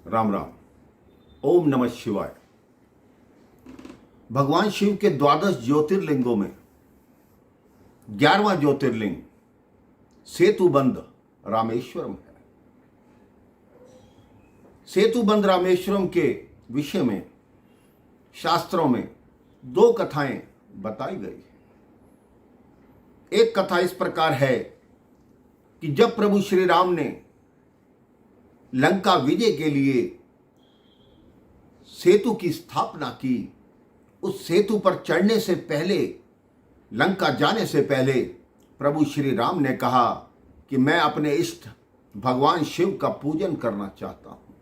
राम राम। ओम नमः शिवाय। भगवान शिव के 12 ज्योतिर्लिंगों में 11वां ज्योतिर्लिंग सेतुबंध रामेश्वरम है। सेतुबंध रामेश्वरम के विषय में शास्त्रों में 2 कथाएं बताई गई हैं। एक कथा इस प्रकार है कि जब प्रभु श्री राम ने लंका विजय के लिए सेतु की स्थापना की, उस सेतु पर चढ़ने से पहले, लंका जाने से पहले प्रभु श्री राम ने कहा कि मैं अपने इष्ट भगवान शिव का पूजन करना चाहता हूं।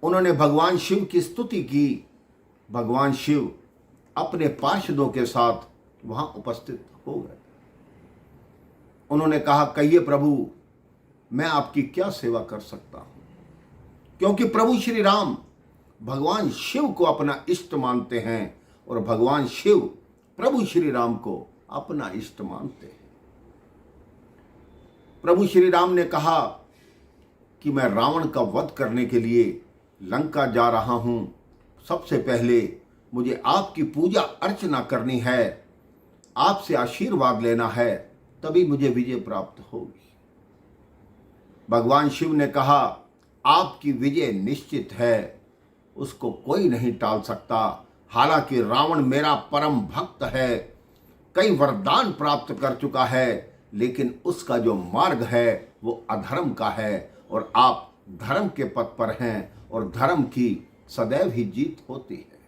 उन्होंने भगवान शिव की स्तुति की। भगवान शिव अपने पार्षदों के साथ वहां उपस्थित हो गए। उन्होंने कहा, कहिए प्रभु, मैं आपकी क्या सेवा कर सकता हूं? क्योंकि प्रभु श्री राम भगवान शिव को अपना इष्ट मानते हैं और भगवान शिव प्रभु श्री राम को अपना इष्ट मानते हैं। प्रभु श्री राम ने कहा कि मैं रावण का वध करने के लिए लंका जा रहा हूं। सबसे पहले मुझे आपकी पूजा अर्चना करनी है, आपसे आशीर्वाद लेना है, तभी मुझे विजय प्राप्त होगी। भगवान शिव ने कहा, आपकी विजय निश्चित है, उसको कोई नहीं टाल सकता। हालांकि रावण मेरा परम भक्त है, कई वरदान प्राप्त कर चुका है, लेकिन उसका जो मार्ग है वो अधर्म का है और आप धर्म के पथ पर हैं और धर्म की सदैव ही जीत होती है।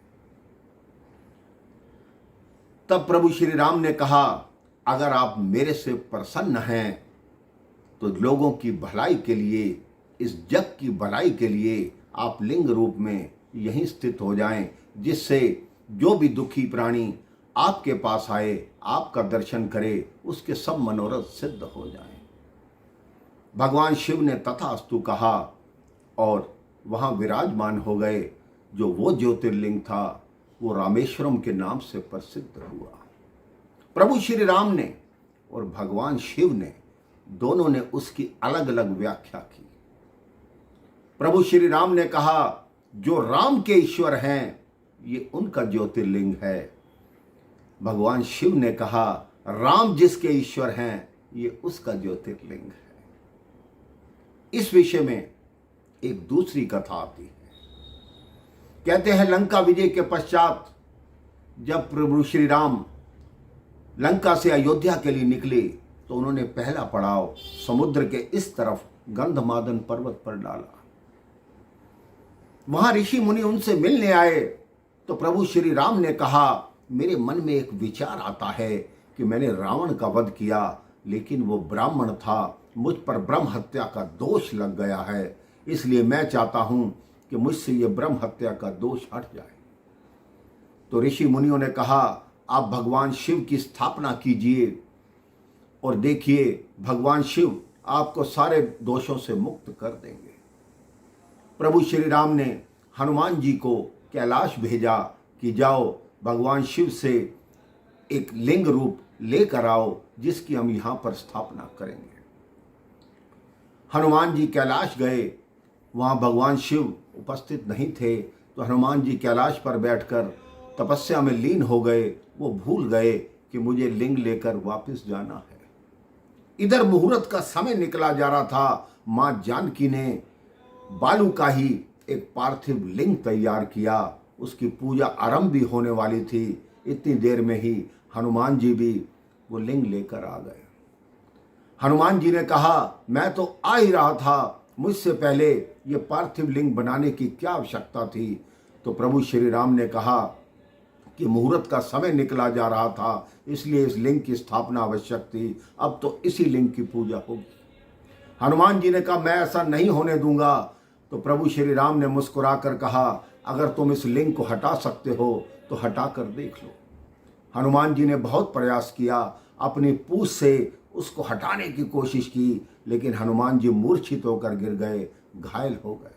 तब प्रभु श्री राम ने कहा, अगर आप मेरे से प्रसन्न हैं तो लोगों की भलाई के लिए, इस जग की भलाई के लिए आप लिंग रूप में यहीं स्थित हो जाएं, जिससे जो भी दुखी प्राणी आपके पास आए, आपका दर्शन करे, उसके सब मनोरथ सिद्ध हो जाएं। भगवान शिव ने तथास्तु कहा और वहां विराजमान हो गए। जो वो ज्योतिर्लिंग था वो रामेश्वरम के नाम से प्रसिद्ध हुआ। प्रभु श्री राम ने और भगवान शिव ने दोनों ने उसकी अलग अलग व्याख्या की। प्रभु श्री राम ने कहा, जो राम के ईश्वर हैं ये उनका ज्योतिर्लिंग है। भगवान शिव ने कहा, राम जिसके ईश्वर हैं ये उसका ज्योतिर्लिंग है। इस विषय में एक दूसरी कथा आती है। कहते हैं, लंका विजय के पश्चात जब प्रभु श्री राम लंका से अयोध्या के लिए निकले तो उन्होंने पहला पड़ाव समुद्र के इस तरफ गंधमादन पर्वत पर डाला। वहां ऋषि मुनि उनसे मिलने आए तो प्रभु श्री राम ने कहा, मेरे मन में एक विचार आता है कि मैंने रावण का वध किया, लेकिन वो ब्राह्मण था, मुझ पर ब्रह्म हत्या का दोष लग गया है, इसलिए मैं चाहता हूं कि मुझसे ये ब्रह्म हत्या का दोष हट जाए। तो ऋषि मुनियों ने कहा, आप भगवान शिव की स्थापना कीजिए और देखिए भगवान शिव आपको सारे दोषों से मुक्त कर देंगे। प्रभु श्री राम ने हनुमान जी को कैलाश भेजा कि जाओ भगवान शिव से एक लिंग रूप लेकर आओ, जिसकी हम यहाँ पर स्थापना करेंगे। हनुमान जी कैलाश गए। वहाँ भगवान शिव उपस्थित नहीं थे तो हनुमान जी कैलाश पर बैठकर तपस्या में लीन हो गए। वो भूल गए कि मुझे लिंग लेकर वापस जाना है। इधर मुहूर्त का समय निकला जा रहा था। मां जानकी ने बालू का ही एक पार्थिव लिंग तैयार किया। उसकी पूजा आरंभ भी होने वाली थी। इतनी देर में ही हनुमान जी भी वो लिंग लेकर आ गए। हनुमान जी ने कहा, मैं तो आ ही रहा था, मुझसे पहले ये पार्थिव लिंग बनाने की क्या आवश्यकता थी? तो प्रभु श्री राम ने कहा कि मुहूर्त का समय निकला जा रहा था, इसलिए इस लिंग की स्थापना आवश्यक थी। अब तो इसी लिंग की पूजा होगी। हनुमान जी ने कहा, मैं ऐसा नहीं होने दूंगा। तो प्रभु श्री राम ने मुस्कुराकर कहा, अगर तुम इस लिंग को हटा सकते हो तो हटा कर देख लो। हनुमान जी ने बहुत प्रयास किया, अपनी पूंछ से उसको हटाने की कोशिश की, लेकिन हनुमान जी मूर्छित होकर गिर गए, घायल हो गए।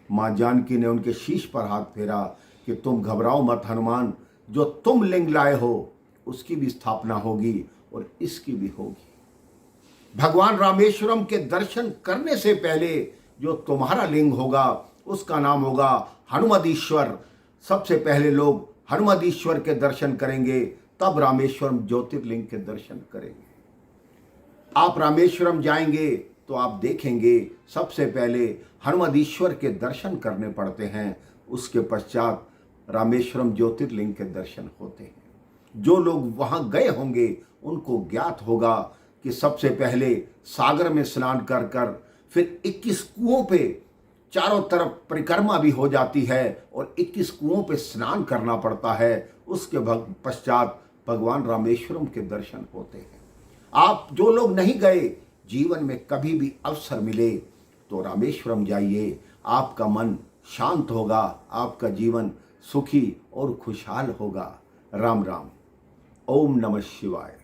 मां जानकी ने उनके शीश पर हाथ फेरा कि तुम घबराओ मत हनुमान, जो तुम लिंग लाए हो उसकी भी स्थापना होगी और इसकी भी होगी। भगवान रामेश्वरम के दर्शन करने से पहले जो तुम्हारा लिंग होगा उसका नाम होगा हनुमदीश्वर। सबसे पहले लोग हनुमदीश्वर के दर्शन करेंगे, तब रामेश्वरम ज्योतिर्लिंग के दर्शन करेंगे। आप रामेश्वरम जाएंगे तो आप देखेंगे सबसे पहले हनुमदीश्वर के दर्शन करने पड़ते हैं, उसके पश्चात रामेश्वरम ज्योतिर्लिंग के दर्शन होते हैं। जो लोग वहां गए होंगे उनको ज्ञात होगा कि सबसे पहले सागर में स्नान कर कर फिर 21 कुओं पे चारों तरफ परिक्रमा भी हो जाती है और 21 कुओं पे स्नान करना पड़ता है। उसके पश्चात भगवान रामेश्वरम के दर्शन होते हैं। आप जो लोग नहीं गए, जीवन में कभी भी अवसर मिले तो रामेश्वरम जाइए, आपका मन शांत होगा, आपका जीवन सुखी और खुशहाल होगा। राम राम। ओम नमः शिवाय।